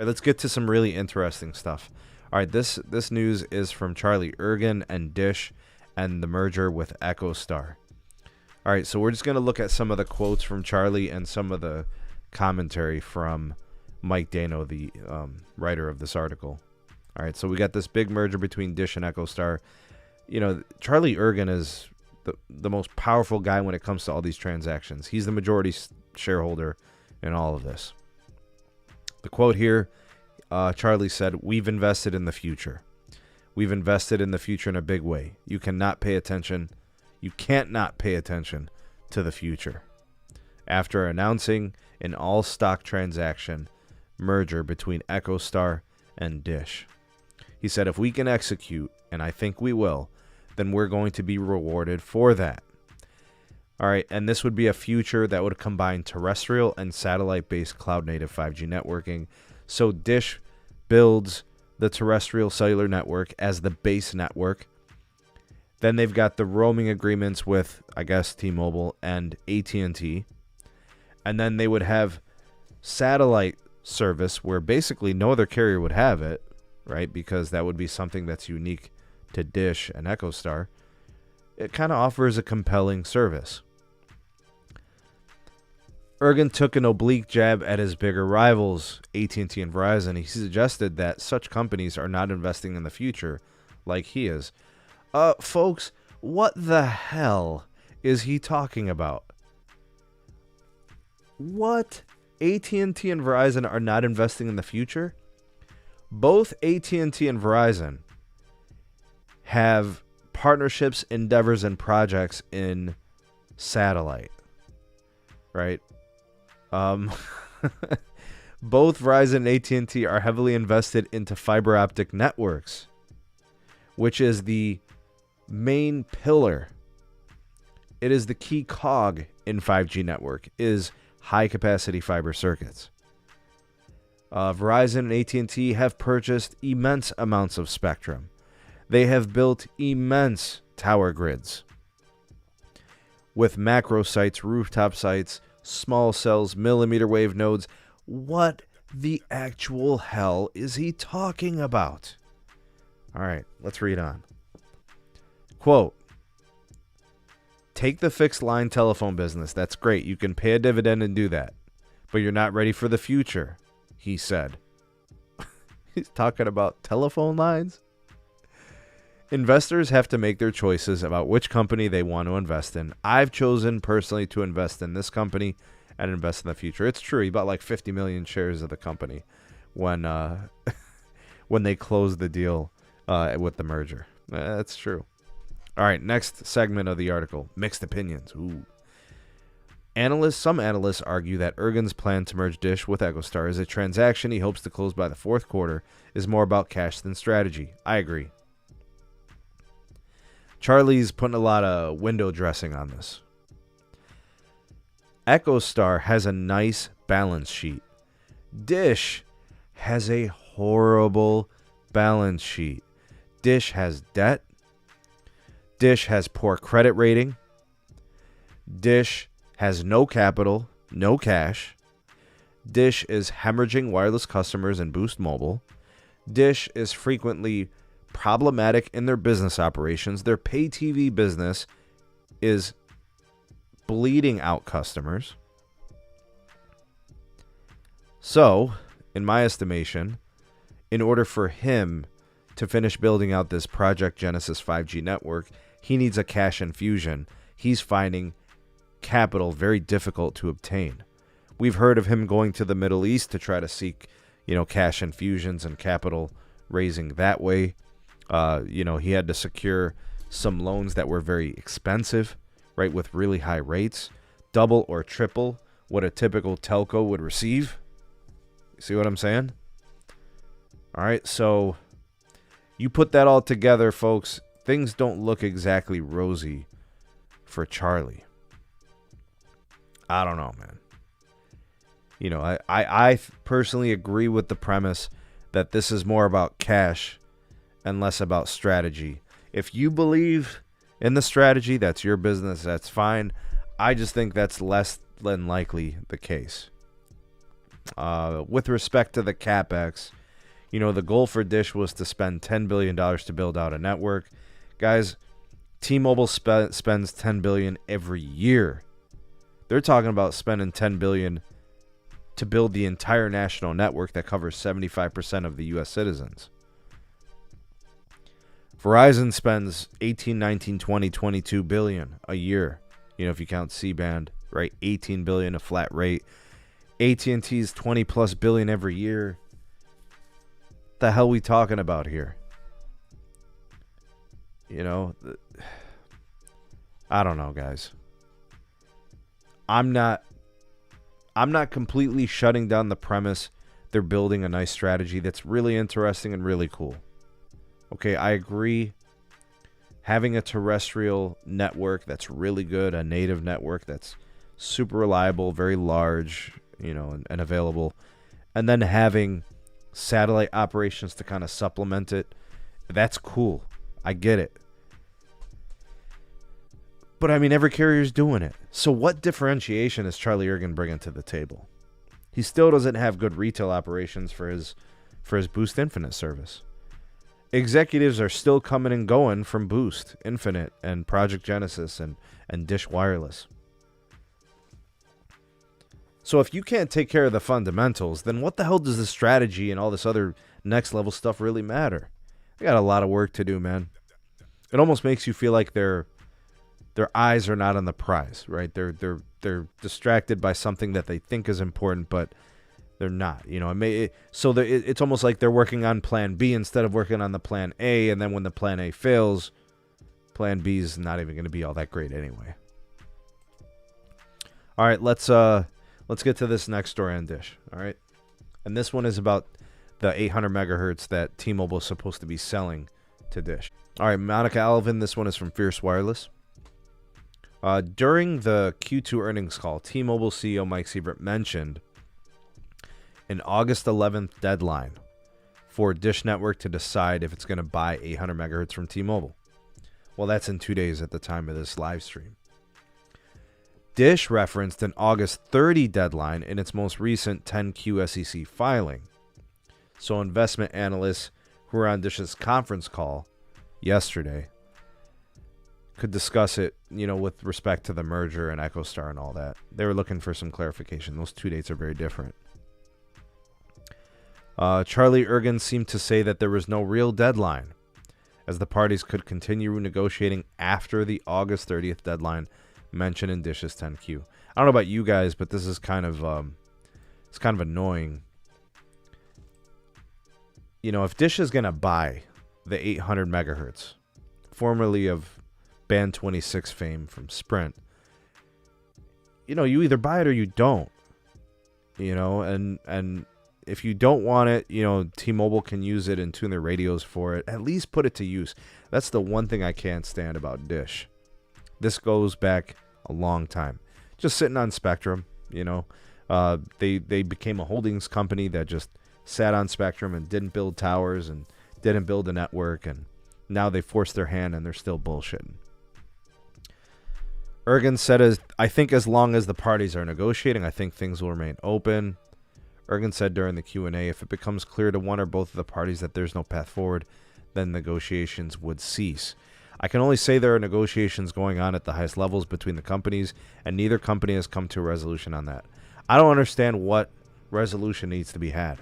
right, let's get to some really interesting stuff. All right, this news is from Charlie Ergen and Dish and the merger with EchoStar. All right, so we're just going to look at some of the quotes from Charlie and some of the commentary from Mike Dano, the writer of this article. All right, so we got this big merger between Dish and EchoStar. You know, Charlie Ergen is the most powerful guy when it comes to all these transactions. He's the majority shareholder in all of this. The quote here, Charlie said, "We've invested in the future. We've invested in the future in a big way. You cannot pay attention. You can't not pay attention to the future." After announcing an all-stock transaction merger between EchoStar and Dish, he said, "If we can execute, and I think we will, then we're going to be rewarded for that." All right, and this would be a future that would combine terrestrial and satellite-based cloud-native 5G networking. So Dish builds the terrestrial cellular network as the base network. Then they've got the roaming agreements with, I guess, T-Mobile and AT&T. And then they would have satellite service where basically no other carrier would have it, right? Because that would be something that's unique to Dish and EchoStar. It kind of offers a compelling service. Ergen took an oblique jab at his bigger rivals, AT&T and Verizon. He suggested that such companies are not investing in the future like he is. Folks, what the hell is he talking about? What? AT&T and Verizon are not investing in the future? Both AT&T and Verizon have partnerships, endeavors, and projects in satellite, right? Both Verizon and AT&T are heavily invested into fiber optic networks, which is the main pillar. It is the key cog in 5G network, is high-capacity fiber circuits. Verizon and AT&T have purchased immense amounts of spectrum. They have built immense tower grids with macro sites, rooftop sites, small cells, millimeter wave nodes. What the actual hell is he talking about? All right, let's read on. Quote, "Take the fixed line telephone business. That's great. You can pay a dividend and do that. But you're not ready for the future," he said. He's talking about telephone lines? "Investors have to make their choices about which company they want to invest in. I've chosen personally to invest in this company and invest in the future." It's true. He bought like 50 million shares of the company when when they closed the deal with the merger. That's true. All right, next segment of the article, mixed opinions. Ooh. Some analysts argue that Ergen's plan to merge Dish with EchoStar is a transaction he hopes to close by the fourth quarter is more about cash than strategy. I agree. Charlie's putting a lot of window dressing on this. EchoStar has a nice balance sheet. Dish has a horrible balance sheet. Dish has debt. Dish has poor credit rating. Dish has no capital, no cash. Dish is hemorrhaging wireless customers in Boost Mobile. Dish is frequently problematic in their business operations. Their pay TV business is bleeding out customers. So, in my estimation, in order for him to finish building out this Project Genesis 5G network, he needs a cash infusion. He's finding capital very difficult to obtain. We've heard of him going to the Middle East to try to seek, cash infusions and capital raising that way. He had to secure some loans that were very expensive, right, with really high rates, double or triple what a typical telco would receive. See what I'm saying? All right, so you put that all together, folks, things don't look exactly rosy for Charlie. I don't know, man. I personally agree with the premise that this is more about cash and less about strategy. If you believe in the strategy, that's your business, that's fine. I just think that's less than likely the case. with respect to the CapEx, the goal for Dish was to spend $10 billion to build out a network. Guys, T-Mobile spends $10 billion every year. They're talking about spending $10 billion to build the entire national network that covers 75% of the U.S. citizens. Verizon spends 18, 19, 20, 22 billion a year. If you count C-band, right? 18 billion a flat rate. AT&T's 20 plus billion every year. What the hell we talking about here? I don't know, guys. I'm not completely shutting down the premise they're building a nice strategy that's really interesting and really cool. Okay, I agree. Having a terrestrial network that's really good, a native network that's super reliable, very large, and available, and then having satellite operations to kind of supplement it, that's cool. I get it. But every carrier's doing it. So what differentiation is Charlie Ergen bringing to the table? He still doesn't have good retail operations for his Boost Infinite service. Executives are still coming and going from Boost Infinite and Project Genesis and Dish Wireless. So if you can't take care of the fundamentals, then what the hell does the strategy and all this other next level stuff really matter? They got a lot of work to do, man. It almost makes you feel like their eyes are not on the prize, right? They're distracted by something that they think is important, but they're not. It's almost like they're working on Plan B instead of working on the Plan A, and then when the Plan A fails, Plan B is not even going to be all that great anyway. All right, let's get to this next story on Dish. All right, and this one is about the 800 megahertz that T-Mobile is supposed to be selling to Dish. All right, Monica Alvin. This one is from Fierce Wireless. During the Q2 earnings call, T-Mobile CEO Mike Sievert mentioned an August 11th deadline for Dish Network to decide if it's going to buy 800 megahertz from T-Mobile. Well, that's in 2 days at the time of this live stream. Dish referenced an August 30 deadline in its most recent 10Q SEC filing. So investment analysts who were on Dish's conference call yesterday could discuss it, with respect to the merger and EchoStar and all that. They were looking for some clarification. Those 2 dates are very different. Charlie Ergen seemed to say that there was no real deadline, as the parties could continue negotiating after the August 30th deadline mentioned in Dish's 10Q. I don't know about you guys, but this is kind of annoying. If Dish is going to buy the 800 megahertz, formerly of Band 26 fame from Sprint, you either buy it or you don't. And if you don't want it, T-Mobile can use it and tune their radios for it. At least put it to use. That's the one thing I can't stand about Dish. This goes back a long time. Just sitting on spectrum, They became a holdings company that just sat on spectrum and didn't build towers and didn't build a network, and now they forced their hand and they're still bullshitting. Ergen said, I think as long as the parties are negotiating, I think things will remain open. Ergen said during the Q&A, if it becomes clear to one or both of the parties that there's no path forward, then negotiations would cease. I can only say there are negotiations going on at the highest levels between the companies, and neither company has come to a resolution on that. I don't understand what resolution needs to be had.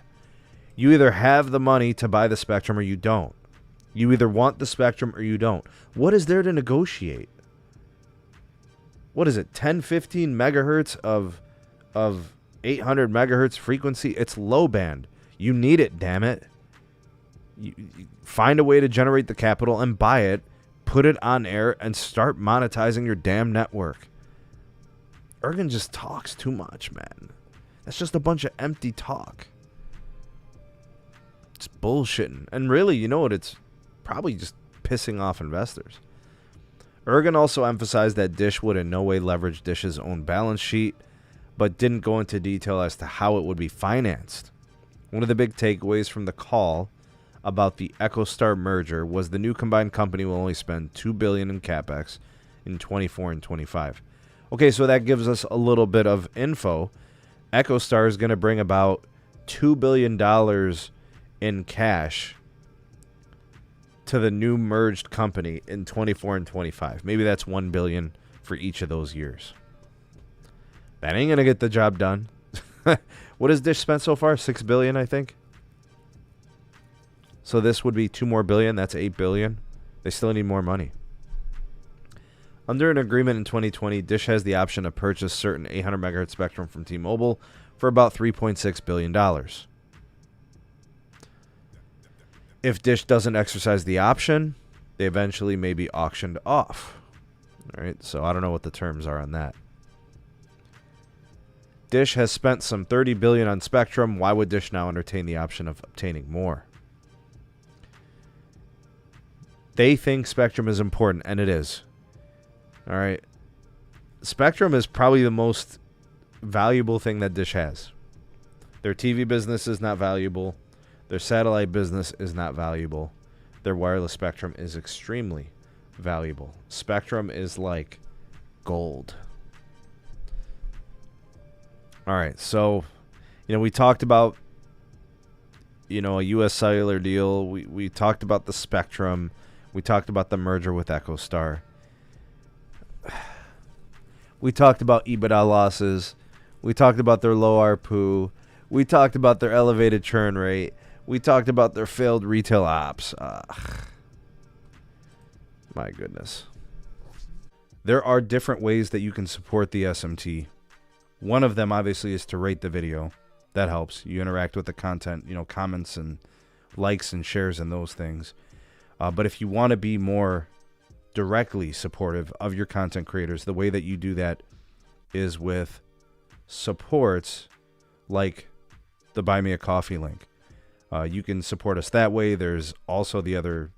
You either have the money to buy the spectrum or you don't. You either want the spectrum or you don't. What is there to negotiate? What is it, 10, 15 megahertz of 800 megahertz frequency? It's low band. You need it, damn it. You find a way to generate the capital and buy it, put it on air, and start monetizing your damn network. Ergen just talks too much, man. That's just a bunch of empty talk. It's bullshitting. And really, you know what? It's probably just pissing off investors. Ergen also emphasized that Dish would in no way leverage Dish's own balance sheet, but didn't go into detail as to how it would be financed. One of the big takeaways from the call about the EchoStar merger was the new combined company will only spend $2 billion in capex in 24 and 25. Okay, so that gives us a little bit of info EchoStar is going to bring about $2 billion in cash to the new merged company in 24 and 25. Maybe that's $1 billion for each of those years. That ain't going to get the job done. What has Dish spent so far? $6 billion, I think. So this would be $2 more billion. That's $8 billion. They still need more money. Under an agreement in 2020, Dish has the option to purchase certain 800 megahertz spectrum from T-Mobile for about $3.6 billion. If Dish doesn't exercise the option, they eventually may be auctioned off. All right, so I don't know what the terms are on that. Dish has spent some $30 billion on spectrum. Why would Dish now entertain the option of obtaining more? They think spectrum is important, and it is. All right. Spectrum is probably the most valuable thing that Dish has. Their TV business is not valuable. Their satellite business is not valuable. Their wireless spectrum is extremely valuable. Spectrum is like gold. All right. So, we talked about, a U.S. Cellular deal. We talked about the spectrum. We talked about the merger with EchoStar. We talked about EBITDA losses. We talked about their low ARPU. We talked about their elevated churn rate. We talked about their failed retail ops. My goodness. There are different ways that you can support the SMT. One of them, obviously, is to rate the video. That helps. You interact with the content, comments and likes and shares and those things. But if you want to be more directly supportive of your content creators, the way that you do that is with supports like the Buy Me a Coffee link. You can support us that way. There's also the other,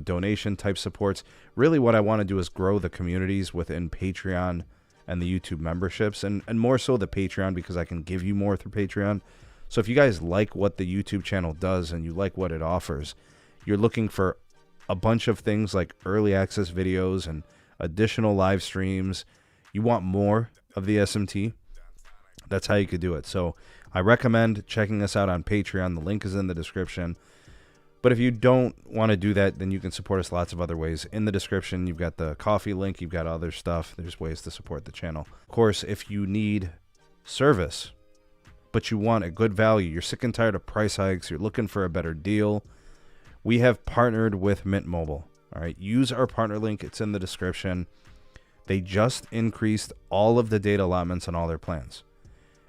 donation type supports. Really what I want to do is grow the communities within Patreon and the YouTube memberships, and more so the Patreon, because I can give you more through Patreon. So if you guys like what the YouTube channel does and you like what it offers, you're looking for a bunch of things like early access videos and additional live streams, you want more of the SMT, that's how you could do it. So I recommend checking us out on Patreon. The link is in the description. But if you don't want to do that, then you can support us lots of other ways. In the description, you've got the coffee link. You've got other stuff. There's ways to support the channel. Of course, if you need service, but you want a good value, you're sick and tired of price hikes, you're looking for a better deal, we have partnered with Mint Mobile. All right, use our partner link. It's in the description. They just increased all of the data allotments on all their plans,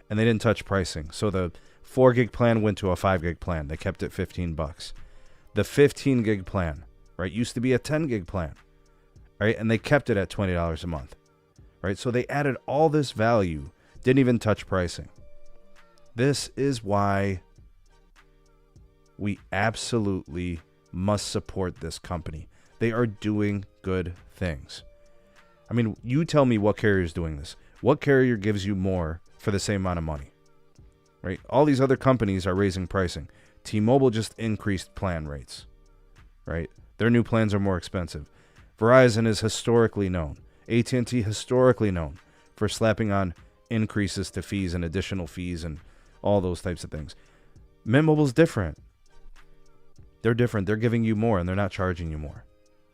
and they didn't touch pricing. So the 4 gig plan went to a 5 gig plan. They kept it $15. The 15 gig plan, right, used to be a 10 gig plan, right, and they kept it at $20 a month, right? So they added all this value, didn't even touch pricing. This is why we absolutely must support this company. They are doing good things. I mean, you tell me what carrier is doing this. What carrier gives you more for the same amount of money, right? All these other companies are raising pricing. T-Mobile just increased plan rates, right? Their new plans are more expensive. Verizon is historically known. AT&T historically known for slapping on increases to fees and additional fees and all those types of things. Mint Mobile's different. They're different. They're giving you more and they're not charging you more,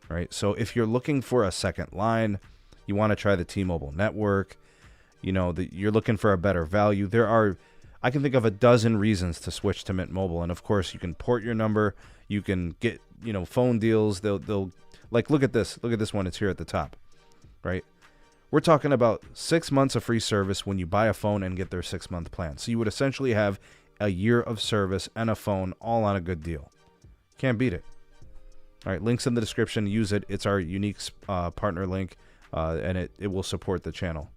right? So if you're looking for a second line, you want to try the T-Mobile network, you're looking for a better value. I can think of a dozen reasons to switch to Mint Mobile. And of course, you can port your number. You can get, phone deals. They'll like, look at this one. It's here at the top, right? We're talking about 6 months of free service when you buy a phone and get their 6-month plan. So you would essentially have a year of service and a phone all on a good deal. Can't beat it. All right, links in the description. Use it. It's our unique partner link, and it will support the channel.